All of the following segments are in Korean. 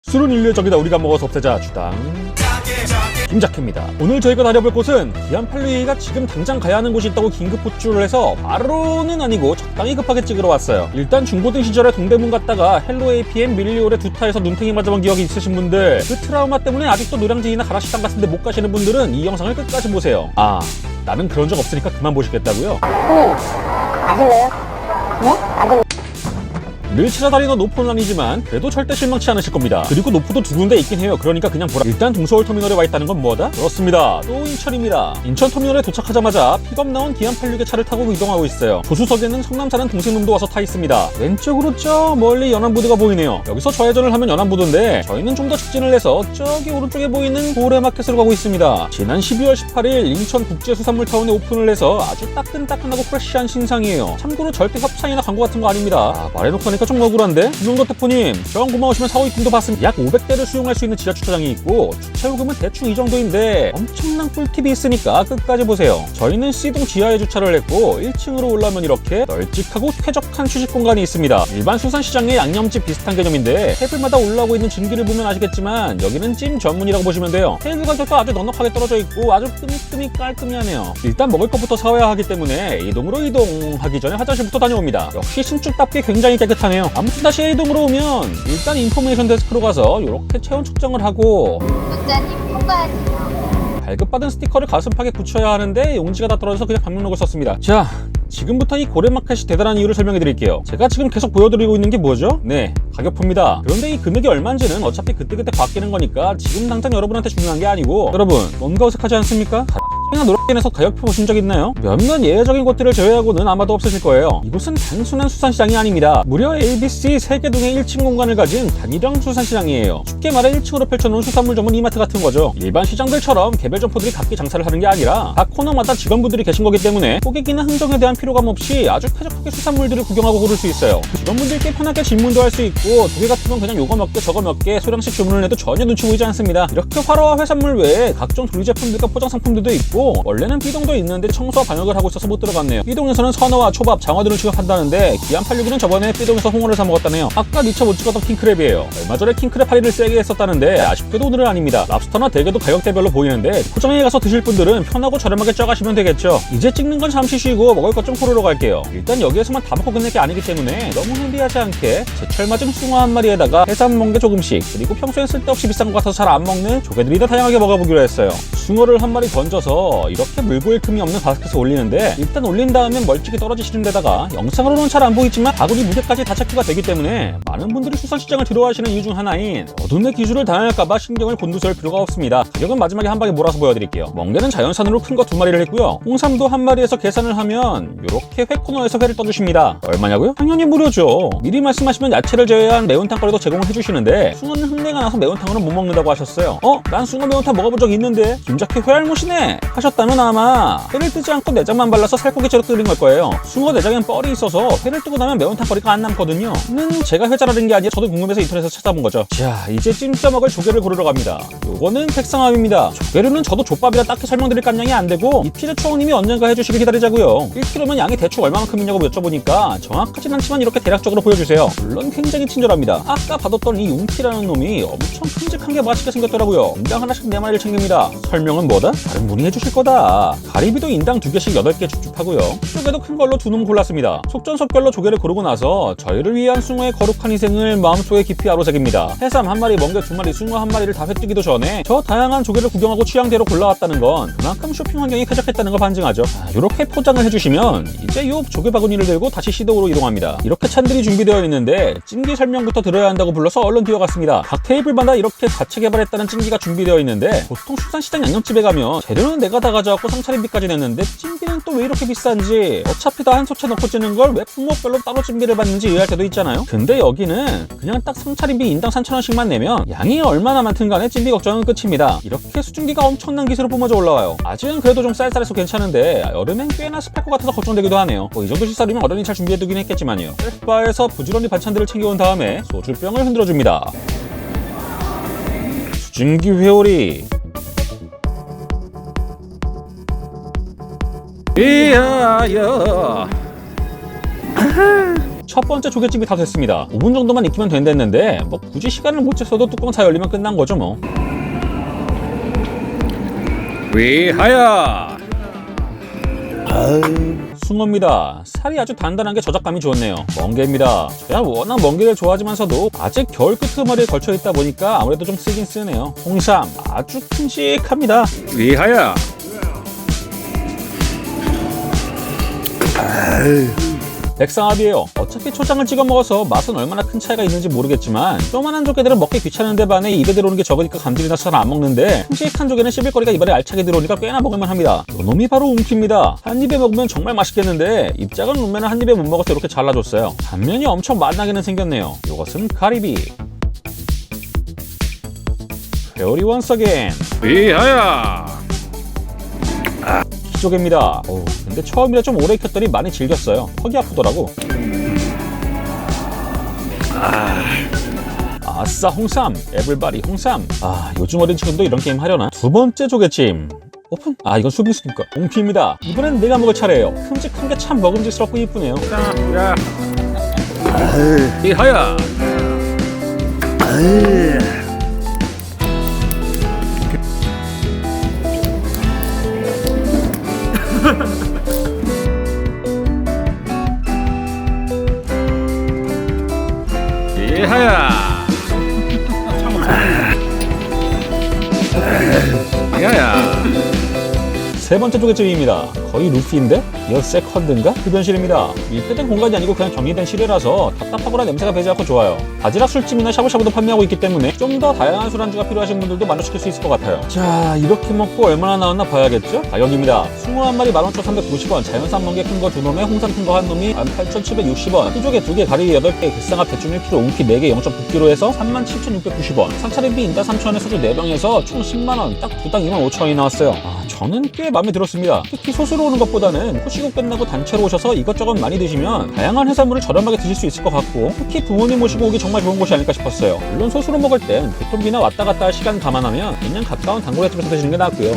술은 인류의 적이다. 우리가 먹어서 없애자. 주당 김작혜입니다. 오늘 저희가 다녀볼 곳은 기안862가 지금 당장 가야 하는 곳이 있다고 긴급 호출을 해서 바로는 아니고 적당히 급하게 찍으러 왔어요. 일단 중고등 시절에 동대문 갔다가 헬로 APM 밀리올의 두타에서 눈탱이 맞아본 기억이 있으신 분들, 그 트라우마 때문에 아직도 노량진이나 가라시장 같은 데 못 가시는 분들은 이 영상을 끝까지 보세요. 아, 나는 그런 적 없으니까 그만 보시겠다고요? 아실래요? 네? 아실 늘 찾아다니던 노포는 아니지만 그래도 절대 실망치 않으실 겁니다. 그리고 노포도 두 군데 있긴 해요. 그러니까 그냥 보라. 일단 동서울터미널에 와 있다는 건 뭐다? 그렇습니다. 또 인천입니다. 인천터미널에 도착하자마자 픽업 나온 기안862의 차를 타고 이동하고 있어요. 조수석에는 성남 사는 동생놈도 와서 타 있습니다. 왼쪽으로 저 멀리 연안부두가 보이네요. 여기서 좌회전을 하면 연안부두인데 저희는 좀 더 직진을 해서 저기 오른쪽에 보이는 고래마켓으로 가고 있습니다. 지난 12월 18일 인천국제수산물타운에 오픈을 해서 아주 따끈따끈하고 프레시한 신상이에요. 참고로 절대 협찬이나 광고 같은 거 아닙니다. 아, 말해놓고 하니까 좀 억울한데? 이정도 대표님, 정 고마우시면 사고입금도 받습니다. 약 500대를 수용할 수 있는 지하주차장이 있고 주차요금은 대충 이 정도인데 엄청난 꿀팁이 있으니까 끝까지 보세요. 저희는 C동 지하에 주차를 했고 1층으로 올라오면 이렇게 널찍하고 쾌적한 휴식 공간이 있습니다. 일반 수산시장의 양념집 비슷한 개념인데 테이블마다 올라오고 있는 증기를 보면 아시겠지만 여기는 찜 전문이라고 보시면 돼요. 테이블 가격도 아주 넉넉하게 떨어져 있고 아주 끔끔히 깔끔히 하네요. 일단 먹을 것부터 사와야 하기 때문에 A동으로 이동하기 전에 화장실부터 다녀옵니다. 역시 신축답게 굉장히 깨끗하네요. 아무튼 다시 A동으로 오면 일단 인포메이션 데스크로 가서 이렇게 체온 측정을 하고 문자님 통과하세요. 발급받은 스티커를 가슴팍에 붙여야 하는데 용지가 다 떨어져서 그냥 방명록을 썼습니다. 자, 지금부터 이 고래마켓이 대단한 이유를 설명해 드릴게요. 제가 지금 계속 보여드리고 있는 게 뭐죠? 네, 가격표입니다. 그런데 이 금액이 얼마인지는 어차피 그때그때 바뀌는 거니까 지금 당장 여러분한테 중요한 게 아니고, 여러분 뭔가 어색하지 않습니까? 나 노력견에서 가격표 보신 적 있나요? 몇몇 예외적인 곳들을 제외하고는 아마도 없으실 거예요. 이곳은 단순한 수산시장이 아닙니다. 무려 ABC 3개동의 1층 공간을 가진 단일형 수산시장이에요. 쉽게 말해 1층으로 펼쳐놓은 수산물 전문 이마트 같은 거죠. 일반 시장들처럼 개별 점포들이 각기 장사를 하는 게 아니라 각 코너마다 직원분들이 계신 거기 때문에 고객이나 흥정에 대한 피로감 없이 아주 쾌적하게 수산물들을 구경하고 고를 수 있어요. 직원분들께 편하게 질문도 할 수 있고 조개 같은 건 그냥 요거 몇 개 저거 몇 개 소량씩 주문을 해도 전혀 눈치 보이지 않습니다. 이렇게 화로와 해산물 외에 각종 조리 제품들과 포장 상품들도 있고, 원래는 B동도 있는데 청소와 방역을 하고 있어서 못 들어갔네요. B동에서는 선어와 초밥, 장어 등을 취급한다는데 기안862는 저번에 B동에서 홍어를 사 먹었다네요. 아까 미처 못 찍었던 킹크랩이에요. 얼마 전에 킹크랩 파리를 세게 했었다는데 아쉽게도 오늘은 아닙니다. 랍스터나 대게도 가격대별로 보이는데 포장에 가서 드실 분들은 편하고 저렴하게 쪄가시면 되겠죠. 이제 찍는 건 잠시 쉬고 먹을 것 좀 고르러 갈게요. 일단 여기에서만 다 먹고 끝낼 게 아니기 때문에 너무 헤비하지 않게 제철 맞은 숭어 한 마리에다가 해삼 멍게 조금씩, 그리고 평소엔 쓸데없이 비싼 것 같아서 잘 안 먹는 조개들이 다 다양하게 먹어보기로 했어요. 숭어를 한 마리 건져서 이렇게 물고일 틈이 없는 바스켓에 올리는데, 일단 올린 다음엔 멀찍이 떨어지시는 데다가 영상으로는 잘 안 보이지만 바구니 무게까지 다 체크가 되기 때문에 많은 분들이 수산시장을 들어와하시는 이유 중 하나인 어둠의 기준을 당할까봐 신경을 곤두세울 필요가 없습니다. 가격은 마지막에 한 방에 몰아서 보여드릴게요. 멍게는 자연산으로 큰 거 2마리를 했고요. 홍삼도 한 마리에서 계산을 하면 이렇게 회 코너에서 회를 떠주십니다. 얼마냐고요? 당연히 무료죠. 미리 말씀하시면 야채를 제외한 매운탕거리도 제공을 해주시는데 숭어는 흙내가 나서 매운탕으로는 못 먹는다고 하셨어요. 난 숭어 매운탕 먹어본 적 있는데 김작혜 회알못이네 하셨다면 아마 회를 뜨지 않고 내장만 발라서 살코기처럼 끓인 걸 거예요. 숭어 내장엔 뻘이 있어서 회를 뜨고 나면 매운탕거리가 안 남거든요. 제가 회 잘하는 게 아니라 저도 궁금해서 인터넷에서 찾아본 거죠. 자, 이제 찜짜 먹을 조개를 고르러 갑니다. 요거는 백상합입니다. 조개류는 저도 족밥이라 딱히 설명드릴 감량이 안 되고 이피드 초원님이 언젠가 해주시길 기다리자고요. 1kg면 양이 대충 얼마만큼이냐고 여쭤보니까 정확하진 않지만 이렇게 대략적으로 보여주세요. 물론 굉장히 친절합니다. 아까 받았던 이 용티라는 놈이 엄청 큼직한 게 맛있게 생겼더라고요. 인당 하나씩 4마리를 챙깁니다. 설명은 뭐다? 다른 분이 해주실 거다. 가리비도 인당 2개씩 8개 줍줍하고요. 조개도 큰 걸로 2놈 골랐습니다. 속전속결로 조개를 고르고 나서 저희를 위한 숭어의 거룩한 희생을 마음속에 깊이 아로새깁니다. 해삼 1마리, 멍게 2마리, 숭어 1마리를 다 회뜨기도 전에 저 다양한 조개를 구경하고 취향대로 골라왔다는 건 그만큼 쇼핑 환경이 쾌적했다는 걸 반증하죠. 이렇게 포장을 해주시면 이제 요 조개 바구니를 들고 다시 시동으로 이동합니다. 이렇게 찬들이 준비되어 있는데 찜기 설명부터 들어야 한다고 불러서 얼른 뛰어갔습니다. 각 테이블마다 이렇게 자체 개발했다는 찜기가 준비되어 있는데, 보통 수산시장 양념집에 가면 재료는 내가 다 가져왔고 상차림비까지 냈는데 찜기는 또 왜 이렇게 비싼지, 어차피 다 한 소채 넣고 찌는 걸 왜 품목별로 따로 찜기를 받는지 이해할 때도 있잖아요. 근데 여기는 그냥 딱 상차림비 인당 3,000원씩만 내면 양이 얼마나 많든 간에 찜비 걱정은 끝입니다. 이렇게 수증기가 엄청난 기세로 뿜어져 올라와요. 아직은 그래도 좀 쌀쌀해서 괜찮은데 여름엔 꽤나 습할 것 같아서 걱정되기도 하네요. 이 정도 시설이면 어른이 잘 준비해두긴 했겠지만요. 셀프바에서 부지런히 반찬들을 챙겨온 다음에 소주병을 흔들어줍니다. 수증기 회오리, 위하여 첫 번째 조개찜이 다 됐습니다. 5분 정도만 익히면 된댔는데 뭐 굳이 시간을 못 쟀어도 뚜껑 다 열리면 끝난 거죠 뭐. 위하여! 숭어입니다. 살이 아주 단단한 게 저작감이 좋네요. 멍게입니다. 제가 워낙 멍게를 좋아하지만서도 아직 겨울 끄트머리에 걸쳐 있다 보니까 아무래도 좀 쓰긴 쓰네요. 홍삼 아주 큼직합니다. 위하여! 백상합이에요. 어차피 초장을 찍어 먹어서 맛은 얼마나 큰 차이가 있는지 모르겠지만 조그만한 조개들은 먹기 귀찮은데 반해 입에 들어오는 게 적으니까 감질이 나서 잘 안 먹는데 큼직한 조개는 씹을거리가 입안에 알차게 들어오니까 꽤나 먹을만 합니다. 요놈이 바로 움키입니다. 한 입에 먹으면 정말 맛있겠는데 입 작은 눈매는 한 입에 못 먹어서 이렇게 잘라줬어요. 단면이 엄청 맛나게는 생겼네요. 요것은 가리비. 회오리 원스 어게인. 위하여! 조개입니다. 근데 처음이라 좀 오래 익혔더니 많이 질겼어요. 턱이 아프더라고. 아싸 홍삼, 에블바리 홍삼. 요즘 어린 친구도 이런 게임 하려나? 두 번째 조개찜 오픈. 이건 수빙수니까 옹피입니다. 이번엔 내가 먹을 차례예요. 큼직한 게 참 먹음직스럽고 이쁘네요. 이하야. 예하야. 야야. 세 번째 조개찜입니다. 거의 루피인데? 이거 세컨드인가? 흡연실입니다. 밀폐된 공간이 아니고 그냥 정리된 실내라서 답답하거나 냄새가 배지 않고 좋아요. 바지락 술찜이나 샤브샤브도 판매하고 있기 때문에 좀 더 다양한 술안주가 필요하신 분들도 만족시킬 수 있을 것 같아요. 자, 이렇게 먹고 얼마나 나왔나 봐야겠죠? 가격입니다. 숭어 한 마리 15,390원, 자연산 멍게 큰 거 2놈에 홍삼 큰 거 한 놈이 18,760원, 희조개 2개, 가리 8개, 백상합 대충 1kg, 웅키 4개 0.9kg 해서 37,690원, 상차림비 인당 3,000원에 소주 4병에서 총 10만원, 딱 두당 25,000원이 나왔어요. 저는 꽤 마음에 들었습니다. 특히 소스로 오는 것보다는 후식업 끝나고 단체로 오셔서 이것저것 많이 드시면 다양한 해산물을 저렴하게 드실 수 있을 것 같고 특히 부모님 모시고 오기 정말 좋은 곳이 아닐까 싶었어요. 물론 소스로 먹을 땐 교통비나 왔다 갔다 할 시간 감안하면 그냥 가까운 단골집에서 드시는 게 낫고요.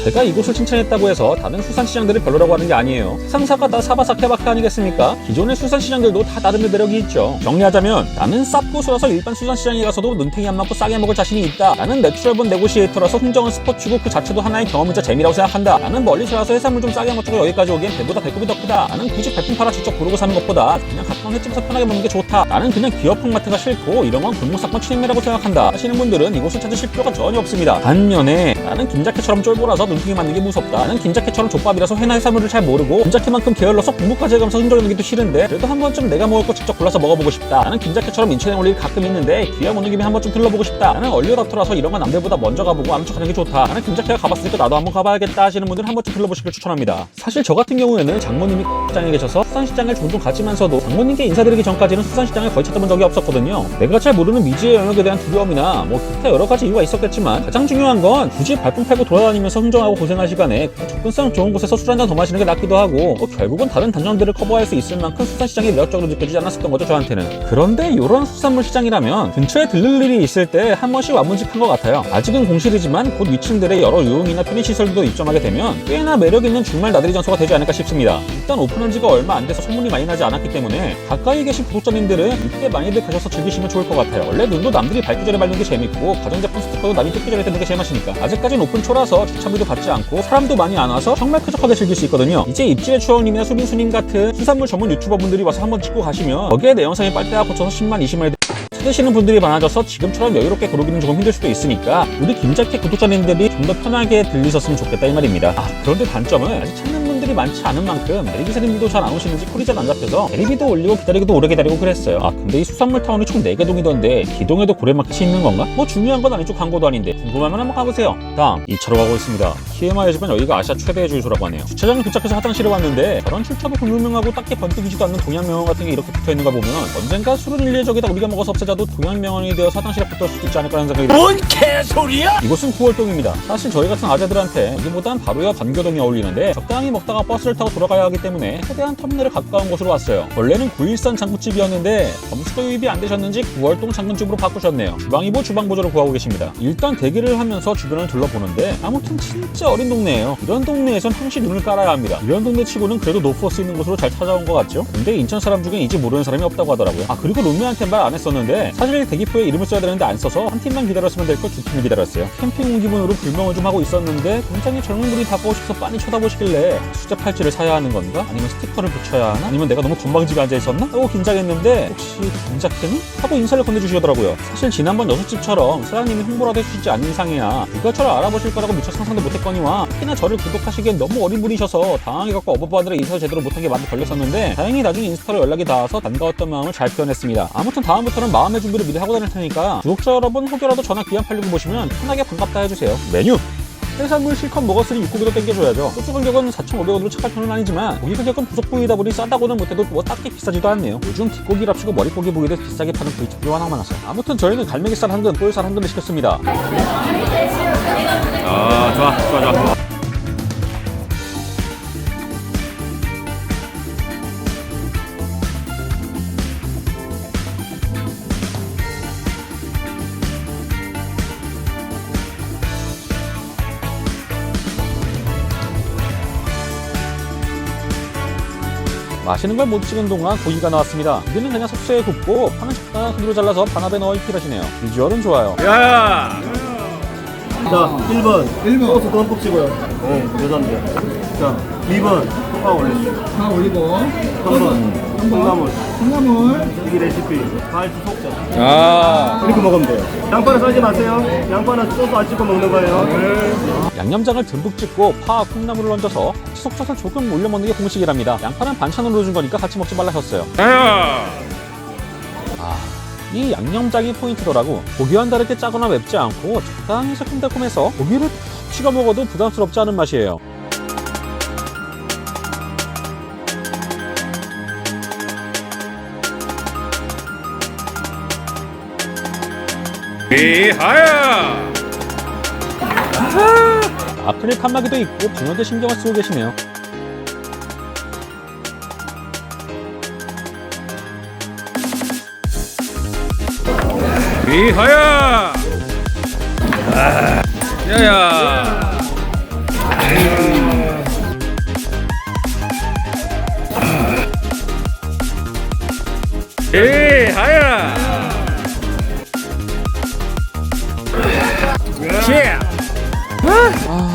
제가 이곳을 칭찬했다고 해서 다른 수산시장들이 별로라고 하는 게 아니에요. 상사가 다 사바사 케바카 아니겠습니까? 기존의 수산시장들도 다 나름의 매력이 있죠. 정리하자면 나는 쌉고수라서 일반 수산시장에 가서도 눈탱이 안 맞고 싸게 먹을 자신이 있다. 나는 내추럴본 네고시에이터라서 흥정은 스포츠고 그 자체도 하나의 경험이자 재미라고 생각한다. 나는 멀리서 와서 해산물 좀 싸게 먹고 여기까지 오기엔 배보다 배꼽이 더 크다. 나는 굳이 발품 팔아 직접 고르고 사는 것보다 그냥 가까운 횟집에서 편하게 먹는 게 좋다. 나는 그냥 기업 항마트가 싫고 이런 건 골목사건 추임이라고 생각한다 하시는 분들은 이곳을 찾으실 필요가 전혀 없습니다. 반면에 나는 김자켓처럼 쫄보라서 눈탱이 맞는 게 무섭다. 나는 김자켓처럼 족밥이라서 회나 해산물을 잘 모르고 김자켓만큼 게을러서 공부까지 해가면서 흥정해놓기도 싫은데 그래도 한 번쯤 내가 먹을 거 직접 골라서 먹어보고 싶다. 나는 김자켓처럼 인천에 올 일이 가끔 있는데 기왕 오는 김에 한 번쯤 들러보고 싶다. 나는 얼리어답터라서 이런 건 남들보다 먼저 가보고 아는 척하는 게 좋다. 나는 김자켓가 가봤으니까 나도 한번 가봐야겠다 하시는 분들은 한 번쯤 들러보시길 추천합니다. 사실 저 같은 경우에는 장모님이 시장에 계셔서 수산시장을 종종 가지만서도 장모님께 인사드리기 전까지는 수산시장을 거의 찾아본 적이 없었거든요. 내가 잘 모르는 미지의 영역에 대한 두려움이나 뭐 기타 여러 가지 이유가 있었겠지만 가장 중요한 건 굳이 발품 팔고 돌아다니면서 흥정하고 고생할 시간에 접근성 좋은 곳에서 술 한잔 더 마시는 게 낫기도 하고 결국은 다른 단점들을 커버할 수 있을 만큼 수산시장이 매력적으로 느껴지지 않았었던 거죠 저한테는. 그런데 이런 수산물 시장이라면 근처에 들를 일이 있을 때 한 번씩 와문직한 것 같아요. 아직은 공실이지만 곧 위층들의 여러 유흥이나 편의시설도 입점하게 되면 꽤나 매력있는 주말 나들이 장소가 되지 않을까 싶습니다. 일단 오픈한 지가 얼마 안 돼서 소문이 많이 나지 않았기 때문에 가까이 계신 구독자님들은 이때 많이들 가셔서 즐기시면 좋을 것 같아요. 원래 눈도 남들이 밝기 전에 밟는 게 재밌고 가전제품 스티커도 남이 뜯기 전에 뜯는 게 제맛이니까. 아직까진 오픈 초라서 주차비도 받지 않고 사람도 많이 안 와서 정말 쾌적하게 즐길 수 있거든요. 이제 입질의 추억님이나 수빈수님 같은 수산물 전문 유튜버분들이 와서 한번 찍고 가시면 거기에 내 영상이 빨대가 꽂혀서 10만 20만이 찾으시는 분들이 많아져서 지금처럼 여유롭게 고르기는 조금 힘들 수도 있으니까 우리 김자켓 구독자님들이 좀 더 편하게 들리셨으면 좋겠다 이 말입니다. 그런데 단점은 아직 찾는 분들이 많지 않은 만큼 대리기사님들도 잘 안 오시는지 콜이 잘 안 잡혀서 대리비도 올리고 기다리기도 오래 기다리고 그랬어요. 근데 이 수산물 타운이 총 4개 동이던데 기동에도 고래마켓이 있는 건가? 뭐 중요한 건 아니죠. 광고도 아닌데 궁금하면 한번 가보세요. 다음 2차로 가고 있습니다. TMI지만 여기가 아시아 최대의 주유소라고 하네요. 주차장에 도착해서 화장실에 왔는데 저런 출처도 불명하고 딱히 번뜩이지도 않는 동양명언 같은 게 이렇게 붙어있는 거 보면 언젠가 술은 인류의 적이다 우리가 먹어서 없애자 혹시라도 동양명언이 되어 사당실에 붙을 수도 있지 않을까 하는 생각이 듭니다. 뭔 개소리야? 이곳은 9월동입니다. 사실 저희 같은 아재들한테 여기보단 바로 옆 반교동이 어울리는데 적당히 먹다가 버스를 타고 돌아가야 하기 때문에 최대한 터미널에 가까운 곳으로 왔어요. 원래는 913 장군집이었는데 점수가 유입이 안 되셨는지 9월동 장군집으로 바꾸셨네요. 주방이보 주방보조로 구하고 계십니다. 일단 대기를 하면서 주변을 둘러보는데 아무튼 진짜 어린 동네예요. 이런 동네에선 항시 눈을 깔아야 합니다. 이런 동네 치고는 그래도 노버스 있는 곳으로 잘 찾아온 것 같죠? 근데 인천 사람 중에 이제 모르는 사람이 없다고 하더라고요. 아, 그리고 룸메한테 말 안 했었는데 사실 대기표에 이름을 써야 되는데 안 써서 한 팀만 기다렸으면 될 걸 두 팀을 기다렸어요. 캠핑 온 기분으로 불멍을 좀 하고 있었는데 굉장히 젊은 분이 다가오셔서 빤히 쳐다보시길래 수제 팔찌를 사야 하는 건가? 아니면 스티커를 붙여야 하나? 아니면 내가 너무 건방지게 앉아있었나? 하고 긴장했는데 혹시 장작kä니? 하고 인사를 건네주시더라고요. 사실 지난번 여섯집처럼 사장님이 홍보라도 해주시지 않는 이상이야 누가 저를 알아보실 거라고 미처 상상도 못했거니와 특히나 저를 구독하시기엔 너무 어린 분이셔서 당황해갖고 어버버하느라 인사를 제대로 못한 게 많이 걸렸었는데 다행히 나중에 인스타로 연락이 닿아서 반가웠던 마음을 잘 표현했습니다. 아무튼 다음부터는 마음의 준비를 미리 하고 다닐 테니까 구독자 여러분 혹여라도 전화 귀한86을 보시면 편하게 반갑다 해주세요. 메뉴! 해산물 실컷 먹었으니 육고기도 땡겨줘야죠. 소주 가격은 4,500원으로 착할 편은 아니지만 고기 가격은 부속 부위이다 보니 싸다고는 못해도 뭐 딱히 비싸지도 않네요. 요즘 뒷고기랍시고 머릿고기 부위도 비싸게 파는 부위집이 워낙 많아서 아무튼 저희는 갈매기살 한 근, 볼살 한 근을 시켰습니다. 아, 좋아. 마시는 걸 못 찍은 동안 고기가 나왔습니다. 여기는 그냥 석쇠에 굽고 파는 적당한 크기로 잘라서 반합에 넣어 익히라시네요. 비주얼은 좋아요. 야! 자, 1번 소스 듬뿍 찍어요. 여잔데. 자, 2번 파 올리시죠. 다 올리고 3번 콩나물. 콩나물 이 레시피 갈치 속젓. 아, 이렇게 먹으면 돼요. 양파는 썰지 마세요. 양파는 소스 안 찍고 먹는 거예요. 양념장을 듬뿍 찍고 파와 콩나물을 얹어서 같이 속젓을 조금 올려 먹는 게 공식이랍니다. 양파는 반찬으로 준 거니까 같이 먹지 말라 하셨어요. 이 양념장이 포인트더라고. 고기와는 다르게 짜거나 맵지 않고 적당히 새콤달콤해서 고기를 푹 찍어 먹어도 부담스럽지 않은 맛이에요. 이하야! 아크릴 칸막이도 있고 방역에 신경을 쓰고 계시네요. 이하야! 야야! 이하야!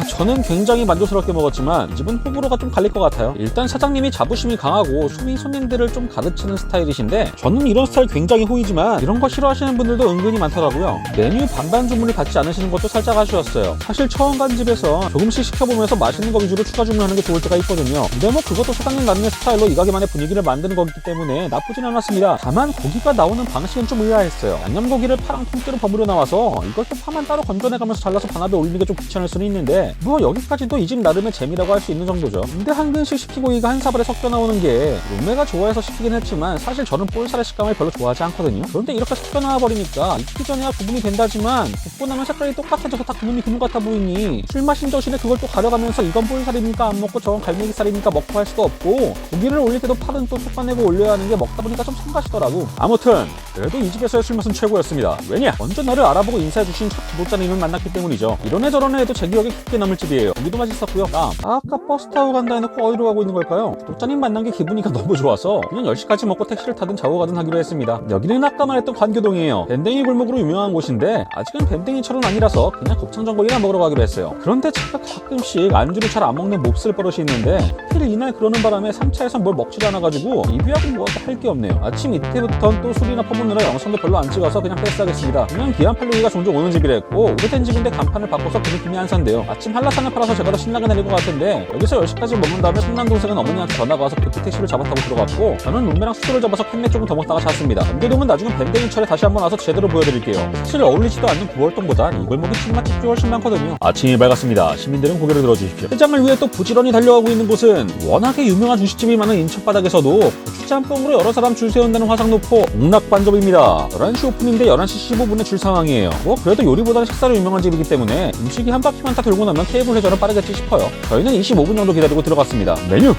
저는 굉장히 만족스럽게 먹었지만 이 집은 호불호가 좀 갈릴 것 같아요. 일단 사장님이 자부심이 강하고 소미 손님들을 좀 가르치는 스타일이신데 저는 이런 스타일 굉장히 호이지만 이런 거 싫어하시는 분들도 은근히 많더라고요. 메뉴 반반 주문을 받지 않으시는 것도 살짝 아쉬웠어요. 사실 처음 간 집에서 조금씩 시켜보면서 맛있는 거 위주로 추가 주문하는 게 좋을 때가 있거든요. 근데 뭐 그것도 사장님 나름의 스타일로 이 가게만의 분위기를 만드는 거기 때문에 나쁘진 않았습니다. 다만 고기가 나오는 방식은 좀 의아했어요. 양념고기를 파랑 통째로 버무려 나와서 이걸 또 파만 따로 건져내가면서 잘라서 반합에 올리는 게 좀 귀찮을 수는 있는데 뭐 여기까지도 이 집 나름의 재미라고 할 수 있는 정도죠. 근데 한 근씩 시키고 이가 한 사발에 섞여 나오는 게 룸메가 좋아해서 시키긴 했지만 사실 저는 볼살의 식감을 별로 좋아하지 않거든요. 그런데 이렇게 섞여 나와 버리니까 익기 전에야 구분이 된다지만 굽고 나면 색깔이 똑같아져서 다 구분이 드문 것 같아 보이니 술 마신 정신에 그걸 또 가려가면서 이건 볼살입니까 안 먹고 저건 갈매기살입니까 먹고 할 수도 없고 고기를 올릴 때도 팔은 또 솎아내고 올려야 하는 게 먹다 보니까 좀 성가시더라고. 아무튼 그래도 이 집에서의 술 맛은 최고였습니다. 왜냐? 먼저 나를 알아보고 인사해주신 첫 구독자님을 만났기 때문이죠. 이런 애 저런 애 해도 제 기억에 깊게 남을 집이에요. 고기도 맛있었고요. 아까 버스 타고 간다 해놓고 어디로 가고 있는 걸까요? 구독자님 만난 게 기분이가 너무 좋아서 그냥 10시까지 먹고 택시를 타든 자고 가든 하기로 했습니다. 여기는 아까 말했던 관교동이에요. 밴댕이 골목으로 유명한 곳인데 아직은 밴댕이철은 아니라서 그냥 곱창전골이나 먹으러 가기로 했어요. 그런데 제가 가끔씩 안주를 잘 안 먹는 몹쓸 버릇이 있는데 하필 이날 그러는 바람에 3차에서 뭘 먹지도 않아가지고 리뷰하고 뭐가 할 게 없네요. 아침 이때부턴 또 술이나 퍼붓느라 영상도 별로 안 찍어서 그냥 패스하겠습니다. 그냥 기안 팔리기가 종종 오는 집이랬고 오래된 집인데 간판을 바꿔서 그 느낌이 안 산대요. 아침 한라 한라산을 팔아서 제가 더 신나게 내릴 것 같은데 여기서 10시까지 먹는 다음에 성남 동생은 어머니한테 전화가 와서 급히 택시를 잡았다고 들어갔고 저는 룸메랑 숙소를 잡아서 캔맥 조금 더 먹다가 잤습니다. 남겨놓으면 나중에 밴댕이철에 다시 한번 와서 제대로 보여드릴게요. 사실 어울리지도 않는 9월동보단 이 골목이 찐맛집이 훨씬 많거든요. 아침이 밝았습니다. 시민들은 고개를 들어주십시오. 해장을 위해 또 부지런히 달려가고 있는 곳은 워낙에 유명한 중식집이 많은 인천 바닥에서도 고추짬뽕으로 여러 사람 줄 세운다는 화상노포 옥락반점입니다. 11시 오픈인데 11시 15분에 줄 상황이에요. 뭐 그래도 요리보다는 식사로 유명한 집이기 때문에 음식이 한 바퀴만 딱 돌고 나면 테이블 회전은 빠르겠지 싶어요. 저희는 25분 정도 기다리고 들어갔습니다. 메뉴!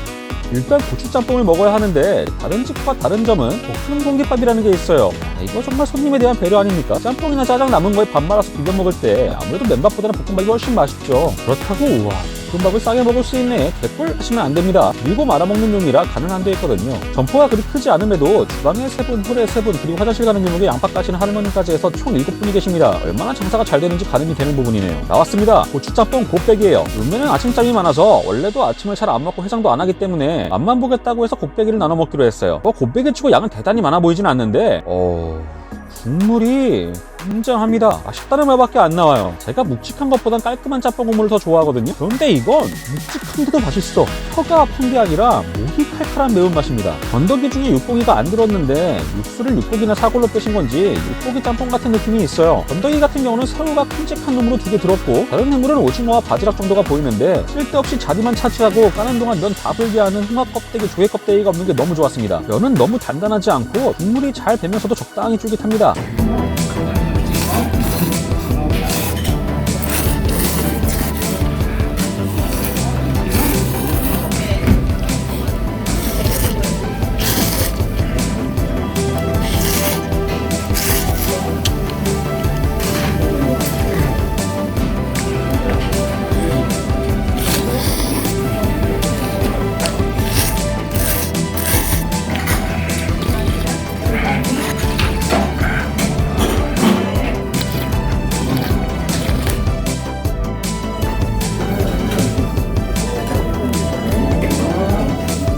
일단 고추짬뽕을 먹어야 하는데 다른 집과 다른 점은 볶음 공깃밥이라는 게 있어요. 이거 정말 손님에 대한 배려 아닙니까? 짬뽕이나 짜장 남은 거에 밥 말아서 비벼 먹을 때 아무래도 맨밥보다는 볶음밥이 훨씬 맛있죠. 그렇다고 우와 볶음밥을 싸게 먹을 수 있네 개꿀 하시면 안 됩니다. 밀고 말아먹는 용이라 간은 안 돼 있거든요. 점포가 그리 크지 않음에도 주방에 3분, 홀에 3분, 그리고 화장실 가는 규모의 양파까지는 할머니까지 해서 총 7분이 계십니다. 얼마나 장사가 잘 되는지 가늠이 되는 부분이네요. 나왔습니다. 고추짬뽕 곱빼기예요. 룸메는 아침잠이 많아서 원래도 아침을 잘 안 먹고 해장도 안 하기 때문에 맛만 보겠다고 해서 곱빼기를 나눠 먹기로 했어요. 곱빼기 치고 양은 대단히 많아 보이진 않는데 국물이 굉장합니다. 맛있다는 말밖에 안 나와요. 제가 묵직한 것보단 깔끔한 짬뽕 국물을 더 좋아하거든요. 그런데 이건 묵직한데도 맛있어. 혀가 아픈 게 아니라 목이 칼칼한 매운맛입니다. 건더기 중에 육고기가 안 들었는데 육수를 육고기나 사골로 빼신 건지 육고기 짬뽕 같은 느낌이 있어요. 건더기 같은 경우는 새우가 큼직한 놈으로 2개 들었고 다른 해물은 오징어와 바지락 정도가 보이는데 쓸데없이 자리만 차지하고 까는 동안 면 다 불게 하는 홍합 껍데기, 조개 껍데기가 없는 게 너무 좋았습니다. 면은 너무 단단하지 않고 국물이 잘 배면서도 적당히 쫄깃합니다.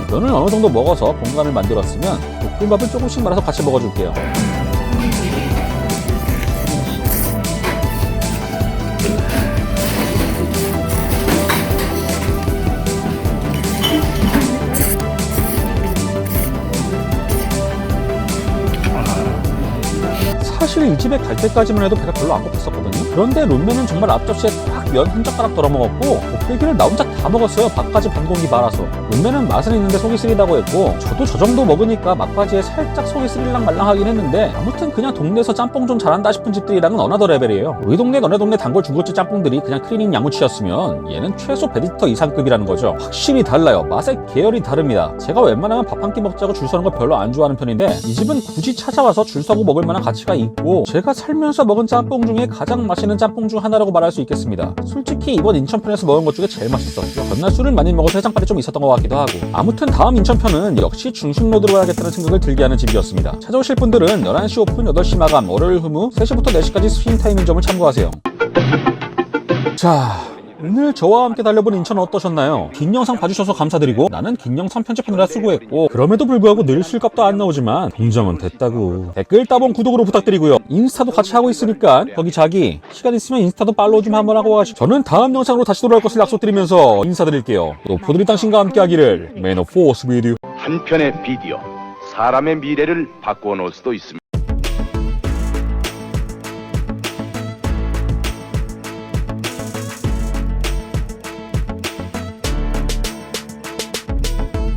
면을 어느 정도 먹어서 공간을 만들었으면 볶음밥을 조금씩 말아서 같이 먹어줄게요. 사실 이 집에 갈 때까지만 해도 배가 별로 안 고팠었거든요. 그런데 룸메는 정말 앞접시에 딱 면 한 젓가락 덜어 먹었고 곱빼기를 나 혼자 다 먹었어요. 밥까지 반 공기 말아서. 룸메는 맛은 있는데 속이 쓰리다고 했고 저도 저 정도 먹으니까 막바지에 살짝 속이 쓰릴랑 말랑하긴 했는데 아무튼 그냥 동네에서 짬뽕 좀 잘한다 싶은 집들이랑은 어나더 레벨이에요. 우리 동네 너네 동네 단골 중국집 짬뽕들이 그냥 클리닝 야무치였으면 얘는 최소 베지터 이상급이라는 거죠. 확실히 달라요. 맛의 계열이 다릅니다. 제가 웬만하면 밥 한 끼 먹자고 줄 서는 거 별로 안 좋아하는 편인데 이 집은 굳이 찾아와서 줄 서고 먹을 만한 가치가 있고 제가 살면서 먹은 짬뽕 중에 가장 맛있는 짬뽕 중 하나라고 말할 수 있겠습니다. 솔직히 이번 인천편에서 먹은 것 중에 제일 맛있었죠. 전날 술을 많이 먹어서 해장빨이 좀 있었던 것 같기도 하고 아무튼 다음 인천편은 역시 중심 로드로 가야겠다는 생각을 들게 하는 집이었습니다. 찾아오실 분들은 11시 오픈 8시 마감 월요일 후무 3시부터 4시까지 스윙타임인 점을 참고하세요. 자, 오늘 저와 함께 달려본 인천은 어떠셨나요? 긴 영상 봐주셔서 감사드리고 나는 긴 영상 편집하느라 수고했고 그럼에도 불구하고 늘 술값도 안 나오지만 동정은 됐다고. 댓글 따봉 구독으로 부탁드리고요. 인스타도 같이 하고 있으니까 거기 자기 시간 있으면 인스타도 팔로우 좀 한번 하고 가시죠. 저는 다음 영상으로 다시 돌아올 것을 약속드리면서 인사드릴게요. 또 포드리 당신과 함께 하기를 May the Force with you. 한 편의 비디오, 사람의 미래를 바꿔 놓을 수도 있습니다.